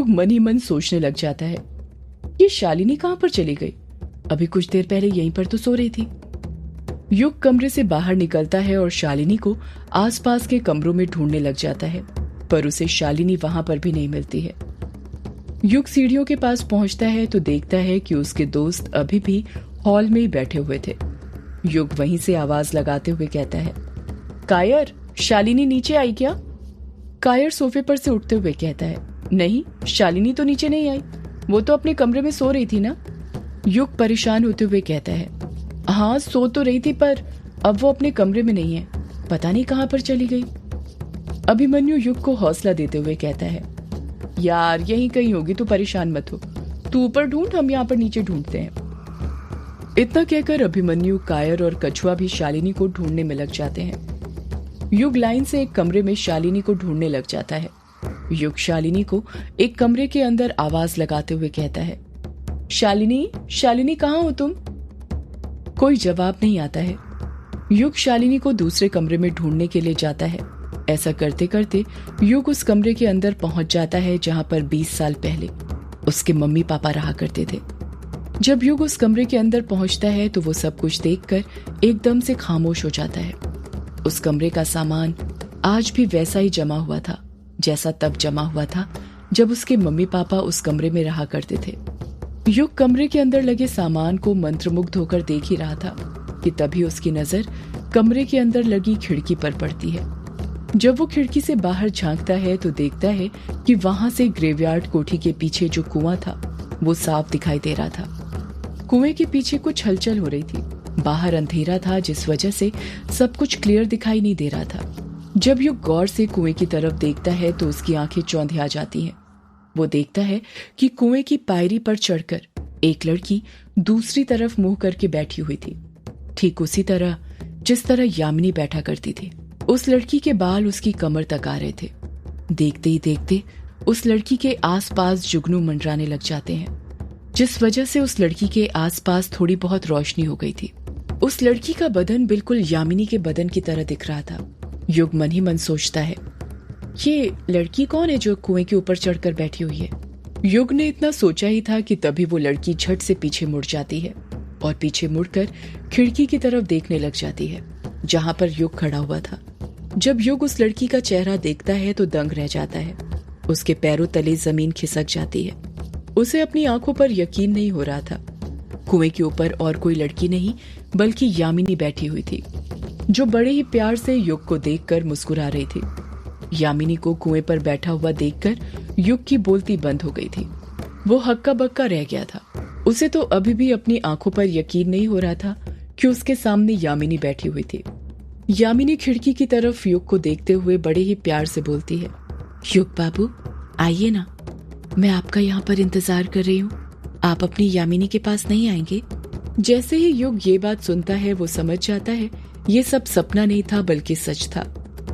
युग मन ही मन सोचने लग जाता है, ये शालिनी कहां पर चली गई? अभी कुछ देर पहले यहीं पर तो सो रही थी। युग कमरे से बाहर निकलता है और शालिनी को आसपास के कमरों में ढूंढने लग जाता है, पर उसे शालिनी वहां पर भी नहीं मिलती है। युग सीढ़ियों के पास पहुंचता है तो देखता है कि उसके दोस्त अभी भी हॉल में ही बैठे हुए थे। युग वहीं से आवाज लगाते हुए कहता है, कायर, शालिनी नीचे आई क्या? कायर सोफे पर से उठते हुए कहता है, नहीं, शालिनी तो नीचे नहीं आई, वो तो अपने कमरे में सो रही थी ना। युग परेशान होते हुए कहता है, हाँ सो तो रही थी, पर अब वो अपने कमरे में नहीं है, पता नहीं कहां पर चली गई। अभिमन्यु युग को हौसला देते हुए कहता है, यार यहीं कहीं होगी, तू परेशान मत हो, तू ऊपर ढूंढ, हम यहाँ पर नीचे ढूंढते हैं। इतना कहकर अभिमन्यु, कायर और कछुआ भी शालिनी को ढूंढने में लग जाते हैं। युग लाइन से एक कमरे में शालिनी को ढूंढने लग जाता है। युग शालिनी को एक कमरे के अंदर आवाज लगाते हुए कहता है, शालिनी, शालिनी कहाँ हो तुम? कोई जवाब नहीं आता है। युग शालिनी को दूसरे कमरे में ढूंढने के लिए जाता है। ऐसा करते करते युग उस कमरे के अंदर पहुंच जाता है जहां पर 20 साल पहले उसके मम्मी पापा रहा करते थे। जब युग उस कमरे के अंदर पहुंचता है तो वो सब कुछ देखकर एकदम से खामोश हो जाता है। उस कमरे का सामान आज भी वैसा ही जमा हुआ था जैसा तब जमा हुआ था जब उसके मम्मी पापा उस कमरे में रहा करते थे। युग कमरे के अंदर लगे सामान को मंत्रमुग्ध होकर देख ही रहा था कि तभी उसकी नजर कमरे के अंदर लगी खिड़की पर पड़ती है। जब वो खिड़की से बाहर झांकता है तो देखता है कि वहां से ग्रेवयार्ड कोठी के पीछे जो कुआं था वो साफ दिखाई दे रहा था। कुएं के पीछे कुछ हलचल हो रही थी। बाहर अंधेरा था जिस वजह से सब कुछ क्लियर दिखाई नहीं दे रहा था। जब युग गौर से कुएं की तरफ देखता है तो उसकी आंखें चौंधिया जाती हैं। वो देखता है कि कुएं की पायरी पर चढ़कर एक लड़की दूसरी तरफ मुंह करके बैठी हुई थी, ठीक उसी तरह जिस तरह यामिनी बैठा करती थी। उस लड़की के बाल उसकी कमर तक आ रहे थे। देखते ही देखते उस लड़की के आसपास जुगनू मंडराने लग जाते हैं, जिस वजह से उस लड़की के आसपास थोड़ी बहुत रोशनी हो गई थी। उस लड़की का बदन बिल्कुल यामिनी के बदन की तरह दिख रहा था। युग मन ही मन सोचता है, ये लड़की कौन है जो कुएं के ऊपर चढ़कर बैठी हुई है? युग ने इतना सोचा ही था कि तभी वो लड़की झट से पीछे मुड़ जाती है और पीछे मुड़कर खिड़की की तरफ देखने लग जाती है जहां पर युग खड़ा हुआ था। जब युग उस लड़की का चेहरा देखता है तो दंग रह जाता है। उसके पैरों तले जमीन खिसक जाती है। उसे अपनी आंखों पर यकीन नहीं हो रहा था। कुएं के ऊपर और कोई लड़की नहीं बल्कि यामिनी बैठी हुई थी, जो बड़े ही प्यार से युग को देखकर मुस्कुरा रही थी। यामिनी को कुएं पर बैठा हुआ देखकर युग की बोलती बंद हो गई थी। वो हक्का बक्का रह गया था। उसे तो अभी भी अपनी आंखों पर यकीन नहीं हो रहा था कि उसके सामने यामिनी बैठी हुई थी। यामिनी खिड़की की तरफ युग को देखते हुए बड़े ही प्यार से बोलती है, युग बाबू आइए ना, मैं आपका यहाँ पर इंतजार कर रही हूँ। आप अपनी यामिनी के पास नहीं आएंगे? जैसे ही युग ये बात सुनता है वो समझ जाता है ये सब सपना नहीं था बल्कि सच था।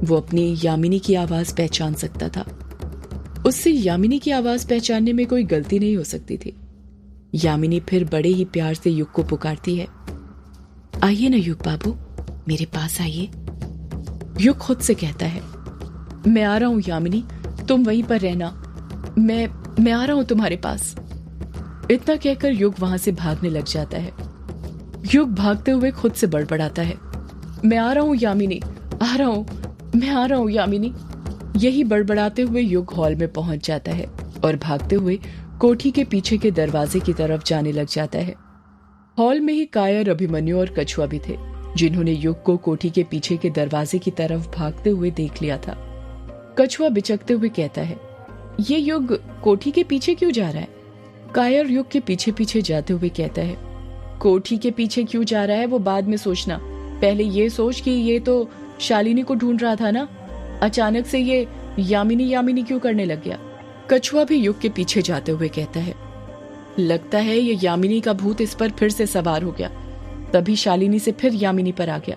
वो अपनी यामिनी की आवाज पहचान सकता था। उससे यामिनी की आवाज पहचानने में कोई गलती नहीं हो सकती थी। यामिनी फिर बड़े ही प्यार से युग को पुकारती है, आइए ना युग बाबू, मेरे पास आइए। युग खुद से कहता है, मैं आ रहा हूं यामिनी, तुम वहीं पर रहना, मैं आ रहा हूं तुम्हारे पास। इतना कहकर युग वहां से भागने लग जाता है। युग भागते हुए खुद से बड़बड़ाता है, मैं आ रहा हूं यामिनी, आ रहा हूं, मैं आ रहा हूं यामिनी। यही बड़बड़ाते हुए युग हॉल में पहुंच जाता है और भागते हुए कोठी के पीछे के दरवाजे की तरफ जाने लग जाता है। हॉल में ही कायर, अभिमन्यु और कछुआ भी थे, जिन्होंने युग को कोठी के पीछे के दरवाजे की तरफ भागते हुए देख लिया था। कछुआ बिचकते हुए कहता है, ये युग कोठी के पीछे क्यों जा रहा है? कायर युग के पीछे पीछे जाते हुए कहता है, कोठी के पीछे क्यों जा रहा है वो बाद में सोचना, पहले ये सोच कि ये तो शालिनी को ढूंढ रहा था ना, अचानक से ये यामिनी यामिनी क्यों करने लग गया? कछुआ भी युग के पीछे जाते हुए कहता है, लगता है ये यामिनी का भूत इस पर फिर से सवार हो गया, तभी शालिनी से फिर यामिनी पर आ गया।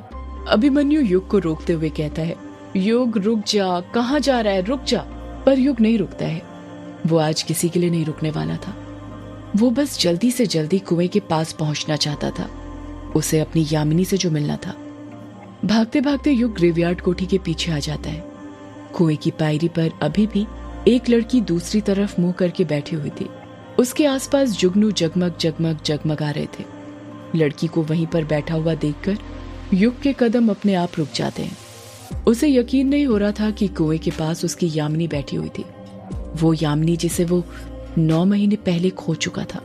अभिमन्यु युग को रोकते हुए कहता है, युग रुक जा, कहाँ जा रहा है, रुक जा। पर युग नहीं रुकता है। वो आज किसी के लिए नहीं रुकने वाला था। वो बस जल्दी से जल्दी कुएं के पास पहुंचना चाहता था, उसे अपनी यामिनी से जो मिलना था। भागते भागते युग ग्रेवयार्ड कोठी के पीछे आ जाता है। कुएं की पायरी पर अभी भी एक लड़की दूसरी तरफ मुंह करके बैठी हुई थी। उसके आसपास जुगनू जगमग जगमग जगमगा रहे थे। लड़की को वहीं पर बैठा हुआ देखकर युग के कदम अपने आप रुक जाते हैं। उसे यकीन नहीं हो रहा था कि कुएं के पास उसकी यामिनी बैठी हुई थी, वो यामिनी जिसे वो 9 महीने पहले खो चुका था।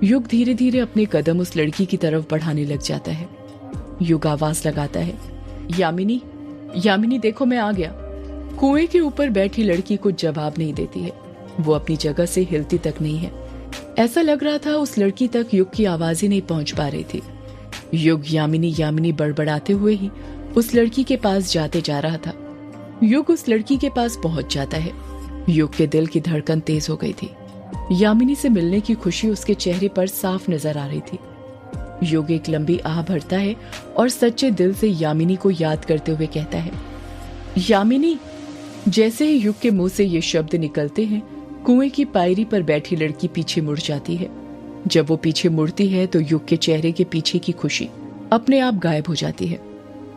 युग धीरे धीरे अपने कदम उस लड़की की तरफ बढ़ाने लग जाता है। युग आवाज लगाता है, यामिनी, यामिनी देखो मैं आ गया। कुएं के ऊपर बैठी लड़की कुछ जवाब नहीं देती है। वो अपनी जगह से हिलती तक नहीं है। ऐसा लग रहा था उस लड़की तक युग की आवाज ही नहीं पहुंच पा रही थी। युग यामिनी यामिनी बड़बड़ाते हुए ही उस लड़की के पास जाते जा रहा था। युग उस लड़की के पास पहुंच जाता है। युग के दिल की धड़कन तेज हो गई थी। यामिनी से मिलने की खुशी उसके चेहरे पर साफ नजर आ रही थी। युग एक लंबी आह भरता है और सच्चे दिल से यामिनी को याद करते हुए कहता है, यामिनी। जैसे ही युग के मुंह से ये शब्द निकलते हैं, कुएं की पायरी पर बैठी लड़की पीछे मुड़ जाती है। जब वो पीछे मुड़ती है तो युग के चेहरे के पीछे की खुशी अपने आप गायब हो जाती है।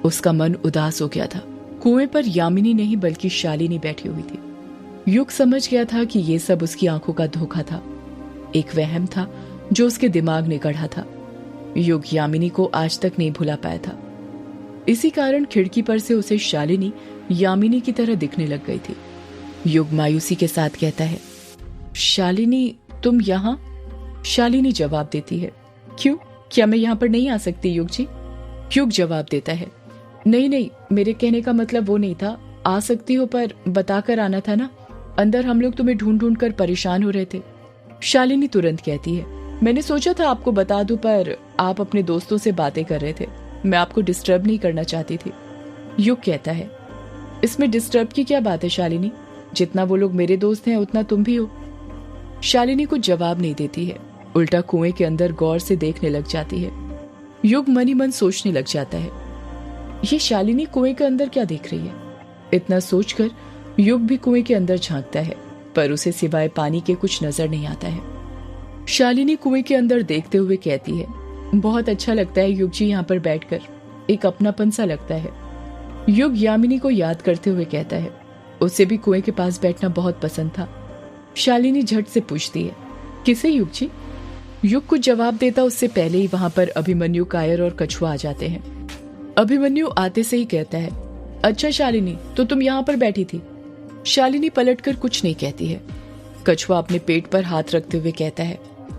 उसका मन उदास हो गया था। कुएं पर यामिनी नहीं बल्कि शालिनी बैठी हुई थी। युग समझ गया था कि ये सब उसकी आंखों का धोखा था, एक वहम था जो उसके दिमाग ने गढ़ा था। युग यामिनी को आज तक नहीं भुला पाया था। इसी कारण खिड़की पर से उसे शालिनी यामिनी की तरह दिखने लग गई थी। युग मायूसी के साथ कहता है, शालिनी तुम यहाँ? शालिनी जवाब देती है, क्यों, क्या मैं यहाँ पर नहीं आ सकती युग जी? युग जवाब देता है, नहीं नहीं, मेरे कहने का मतलब वो नहीं था। आ सकती हो पर बताकर आना था ना, अंदर हम लोग तुम्हें ढूंढ ढूंढ कर परेशान हो रहे थे। शालिनी तुरंत कहती है, मैंने सोचा था आपको बता दूं पर आप अपने दोस्तों से बातें कर रहे थे, मैं आपको डिस्टर्ब नहीं करना चाहती थी। युग कहता है, इसमें डिस्टर्ब की क्या बात है शालिनी, जितना वो लोग मेरे दोस्त हैं उतना तुम भी हो। शालिनी कुछ जवाब नहीं देती है, उल्टा कुएं के अंदर गौर से देखने लग जाती है। युग मनी मन सोचने लग जाता है, ये शालिनी कुएं के अंदर क्या देख रही है। इतना सोचकर युग भी कुएं के अंदर झांकता है, पर उसे सिवाय पानी के कुछ नजर नहीं आता है। शालिनी कुएं के अंदर देखते हुए कहती है, बहुत अच्छा लगता है युग जी यहाँ पर बैठकर, एक अपनापन सा लगता है। युग यामिनी को याद करते हुए कहता है, उसे भी कुएं के पास बैठना बहुत पसंद था। शालिनी झट से पूछती है, किसे युग जी? युग कुछ जवाब देता उससे पहले ही वहां पर अभिमन्यु, कायर और कछुआ आ जाते हैं। अभिमन्यु आते से ही कहता है, अच्छा शालिनी, तो तुम यहाँ पर बैठी थी। शालिनी पलटकर कुछ नहीं कहती है। कछुआ अपने पेट पर हाथ रखते हुए कहता है,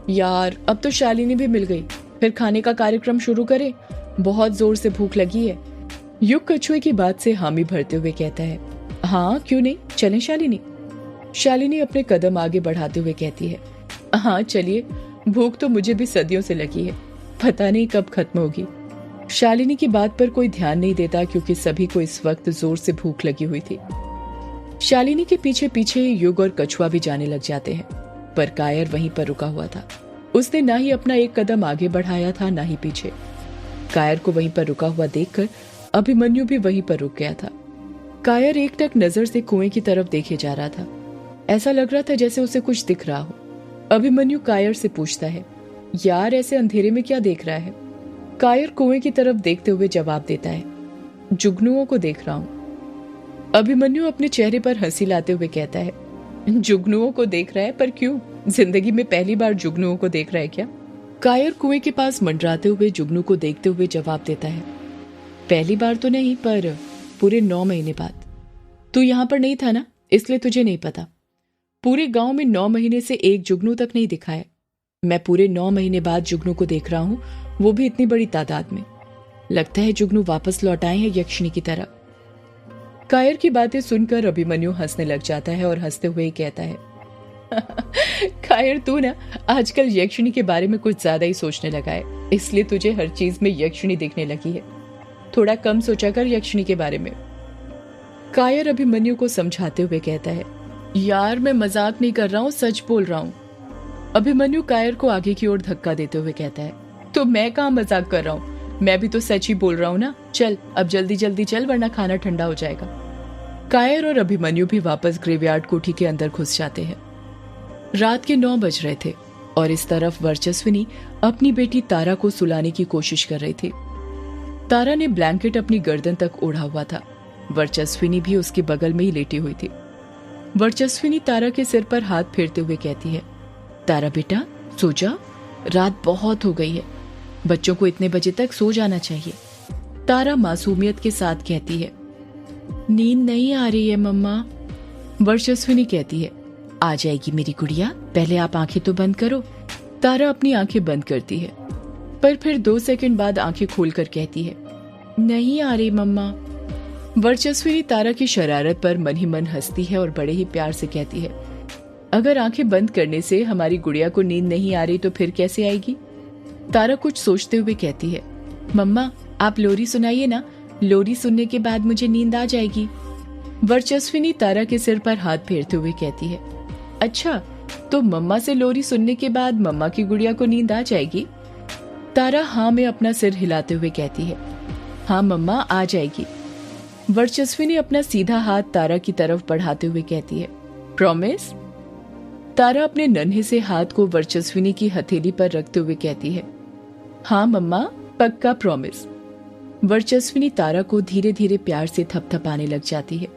यार अब तो शालिनी भी मिल गई, फिर खाने का कार्यक्रम शुरू करें, बहुत जोर से भूख लगी है। युग कछुए की बात से हामी भरते हुए कहता है, हाँ क्यों नहीं, चलें शालिनी। शालिनी अपने कदम आगे बढ़ाते हुए कहती है, हाँ चलिए, भूख तो मुझे भी सदियों से लगी है, पता नहीं कब खत्म होगी। शालिनी की बात पर कोई ध्यान नहीं देता क्योंकि सभी को इस वक्त जोर से भूख लगी हुई थी। शालिनी के पीछे पीछे युग और कछुआ भी जाने लग जाते हैं, पर कायर वहीं पर रुका हुआ था। उसने ना ही अपना एक कदम आगे बढ़ाया था ना ही पीछे। कायर को वहीं पर रुका हुआ देखकर अभिमन्यु भी वहीं पर रुक गया था। कायर एकटक नजर से कुएं की तरफ देखे जा रहा था। ऐसा लग रहा था जैसे उसे कुछ दिख रहा हो। अभिमन्यु कायर से पूछता है, यार ऐसे अंधेरे में क्या देख रहा है? कायर कुएं की तरफ देखते हुए जवाब देता है, जुगनुओं को देख रहा हूं। अभिमन्यु अपने चेहरे पर हंसी लाते हुए कहता है, जुगनुओं को देख रहा है, पर क्यों, जिंदगी में पहली बार जुगनुओं को देख रहा है क्या? कायर कुएं के पास मंडराते हुए जुगनू को देखते हुए जवाब देता है, पहली बार तो नहीं, पर पूरे 9 महीने बाद। तू यहाँ पर नहीं था ना, इसलिए तुझे नहीं पता। पूरे गांव में 9 महीने से एक जुगनू तक नहीं दिखा है। मैं पूरे 9 महीने बाद जुगनू को देख रहा हूं, वो भी इतनी बड़ी तादाद में। लगता है जुगनू वापस लौट आए हैं यक्षिणी की तरह। कायर की बातें सुनकर अभिमन्यु हंसने लग जाता है और हंसते हुए ही कहता है, कायर तू ना आजकल यक्षिणी के बारे में कुछ ज्यादा ही सोचने लगा है, इसलिए तुझे हर चीज में यक्षिणी दिखने लगी है। थोड़ा कम सोचा कर यक्षिणी के बारे में। कायर अभिमन्यु को समझाते हुए कहता है, यार मैं मजाक नहीं कर रहा हूँ, सच बोल रहा हूँ। अभिमन्यु कायर को आगे की ओर धक्का देते हुए कहता है, तो मैं कहाँ मजाक कर रहा हूँ, मैं भी तो सच ही बोल रहा हूँ ना। चल अब जल्दी जल्दी चल, वरना खाना ठंडा हो जाएगा। कायर और अभिमन्यु भी वापस ग्रेवयार्ड कोठी के अंदर घुस जाते हैं। रात के 9 बज रहे थे और इस तरफ वर्चस्विनी अपनी बेटी तारा को सुलाने की कोशिश कर रही थी। तारा ने ब्लैंकेट अपनी गर्दन तक ओढ़ा हुआ था। वर्चस्विनी भी उसके बगल में ही लेटी हुई थी। वर्चस्विनी तारा के सिर पर हाथ फेरते हुए कहती है, तारा बेटा सो जा, रात बहुत हो गई है, बच्चों को इतने बजे तक सो जाना चाहिए। तारा मासूमियत के साथ कहती है, नींद नहीं आ रही है मम्मा। वर्चस्विनी कहती है, आ जाएगी मेरी गुड़िया, पहले आप आंखें तो बंद करो। तारा अपनी आंखें बंद करती है, पर फिर 2 सेकंड बाद आंखें खोलकर कहती है, नहीं आ रही मम्मा। वर्चस्विनी तारा की शरारत पर मन ही मन हंसती है और बड़े ही प्यार से कहती है, अगर आंखें बंद करने से हमारी गुड़िया को नींद नहीं आ रही तो फिर कैसे आएगी? तारा कुछ सोचते हुए कहती है, मम्मा आप लोरी सुनाइए ना, लोरी सुनने के बाद मुझे नींद आ जाएगी। वर्चस्विनी तारा के सिर पर हाथ फेरते हुए कहती है, अच्छा तो मम्मा से लोरी सुनने के बाद मम्मा की गुड़िया को नींद आ जाएगी? तारा हाँ में अपना सिर हिलाते हुए कहती है, हाँ मम्मा आ जाएगी। वर्चस्विनी अपना सीधा हाथ तारा की तरफ बढ़ाते हुए कहती है, प्रॉमिस? तारा अपने नन्हे से हाथ को वर्चस्विनी की हथेली पर रखते हुए कहती है, हाँ मम्मा पक्का प्रॉमिस। वर्चस्विनी तारा को धीरे धीरे प्यार से थपथपाने लग जाती है।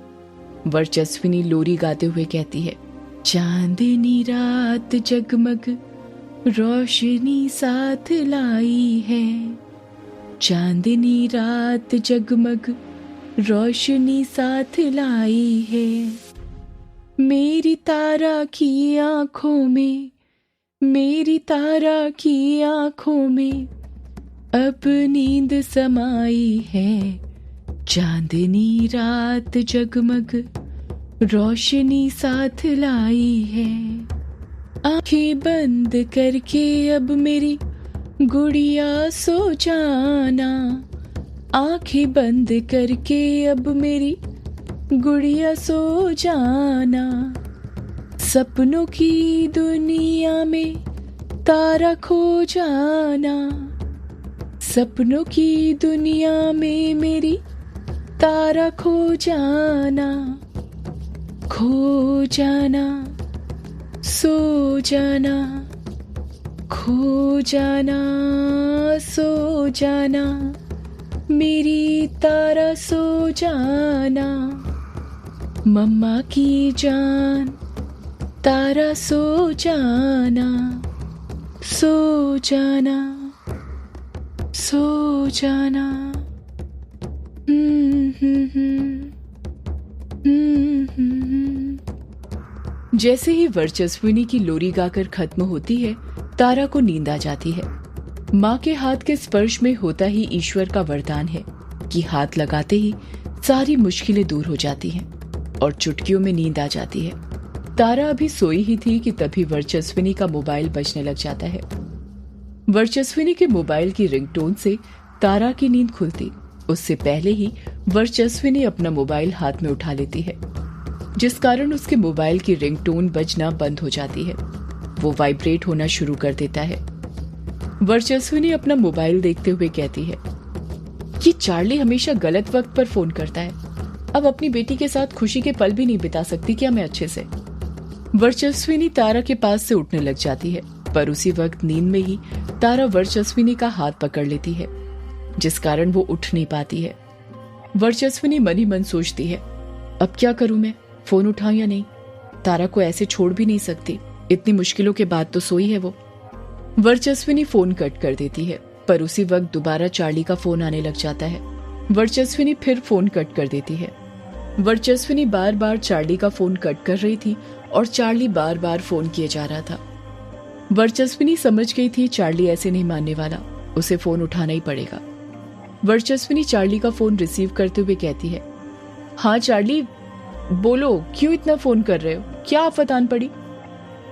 वर्चस्विनी लोरी गाते हुए कहती है, चांदनी रात जगमग रोशनी साथ लाई है, चांदनी रात जगमग रोशनी साथ लाई है, मेरी तारा की आंखों में, मेरी तारा की आंखों में अब नींद समाई है, चांदनी रात जगमग रोशनी साथ लाई है, आंखें बंद करके अब मेरी गुड़िया सो जाना, आंखें बंद करके अब मेरी गुड़िया सो जाना, सपनों की दुनिया में तारा खो जाना, सपनों की दुनिया में मेरी तारा खो जाना, खो जाना, सो जाना, खो जाना, सो जाना, मेरी तारा सो जाना, मम्मा की जान तारा सो जाना, सो जाना, सो जाना। जैसे ही वर्चस्विनी की लोरी गाकर खत्म होती है, तारा को नींद आ जाती है। माँ के हाथ के स्पर्श में होता ही ईश्वर का वरदान है कि हाथ लगाते ही सारी मुश्किलें दूर हो जाती हैं और चुटकियों में नींद आ जाती है। तारा अभी सोई ही थी कि तभी वर्चस्विनी का मोबाइल बजने लग जाता है। वर्चस्विनी के मोबाइल की रिंगटोन से तारा की नींद खुलती उससे पहले ही वर्चस्विनी अपना मोबाइल हाथ में उठा लेती है, जिस कारण उसके मोबाइल की रिंगटोन बजना बंद हो जाती है। वो वाइब्रेट होना शुरू कर देता है। वर्चस्विनी अपना मोबाइल देखते हुए कहती है, ये चार्ली हमेशा गलत वक्त पर फोन करता है, अब अपनी बेटी के साथ खुशी के पल भी नहीं बिता सकती क्या मैं अच्छे से। वर्चस्विनी तारा के पास से उठने लग जाती है, पर उसी वक्त नींद में ही तारा वर्चस्विनी का हाथ पकड़ लेती है, जिस कारण वो उठ नहीं पाती है। वर्चस्विनी मन ही मन सोचती है, अब क्या करूं मैं, फोन उठाऊं या नहीं, तारा को ऐसे छोड़ भी नहीं सकती, इतनी मुश्किलों के बाद तो सोई है वो। वर्चस्विनी फोन कट कर देती है, पर उसी वक्त दोबारा चार्ली का फोन आने लग जाता है। वर्चस्विनी फिर फोन कट कर देती है। वर्चस्विनी बार बार चार्ली का फोन कट कर रही थी और चार्ली बार बार फोन किए जा रहा था। वर्चस्विनी समझ गई थी चार्ली ऐसे नहीं मानने वाला, उसे फोन उठाना ही पड़ेगा। वर्चस्विनी चार्ली का फोन रिसीव करते हुए कहती है, हाँ चार्ली बोलो, क्यों इतना फोन कर रहे हो, क्या आफत आन पड़ी?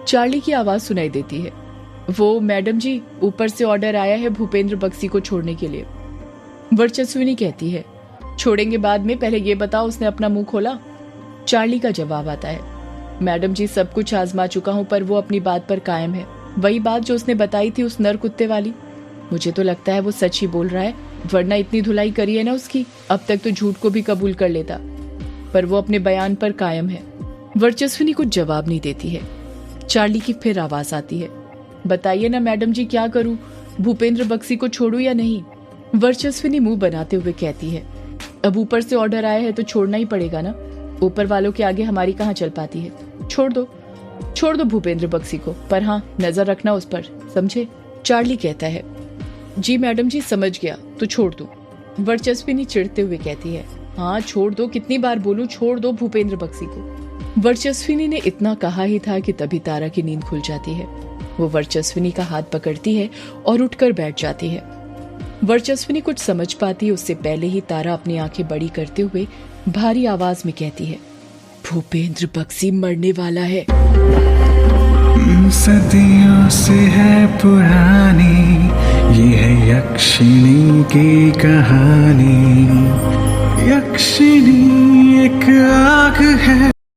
चार्ली की आवाज सुनाई देती है, वो मैडम जी ऊपर से ऑर्डर आया है भूपेंद्र बक्सी को छोड़ने के लिए। वर्चस्विनी कहती है, छोड़ेंगे बाद में, पहले ये बताओ उसने अपना मुंह खोला? चार्ली का जवाब आता है, मैडम जी सब कुछ आजमा चुका हूं पर वो अपनी बात पर कायम है, वही बात जो उसने बताई थी उस नर कुत्ते वाली। मुझे तो लगता है वो सच ही बोल रहा है, वरना इतनी धुलाई करी है ना उसकी, अब तक तो झूठ को भी कबूल कर लेता, पर वो अपने बयान पर कायम है। वर्चस्विनी कुछ जवाब नहीं देती है। चार्ली की फिर आवाज आती है, बताइए ना मैडम जी क्या करूं, भूपेंद्र बक्सी को छोड़ूं या नहीं? वर्चस्विनी मुंह बनाते हुए कहती है, अब ऊपर से ऑर्डर आया है तो छोड़ना ही पड़ेगा ना। ऊपर वालों के आगे हमारी कहाँ चल पाती है। छोड़ दो भूपेंद्र बक्सी को, पर हाँ नजर रखना उस पर, समझे। चार्ली कहता है। जी मैडम जी, समझ गया, तो छोड़ दो। वर्चस्विनी चिढ़ते हुए कहती है। हाँ छोड़ दो, कितनी बार बोलूं, छोड़ दो भूपेंद्र बक्सी को। वर्चस्विनी ने इतना कहा ही था कि तभी तारा की नींद खुल जाती है। वो वर्चस्विनी का हाथ पकड़ती है और उठकर बैठ जाती है। वर्चस्विनी कुछ समझ पाती है उससे पहले ही तारा अपनी आंखें बड़ी करते हुए भारी आवाज में कहती है, भूपेंद्र बक्सी मरने वाला है। सदियों से है पुरानी ये है यक्षिणी की कहानी। यक्षिणी एक आग है।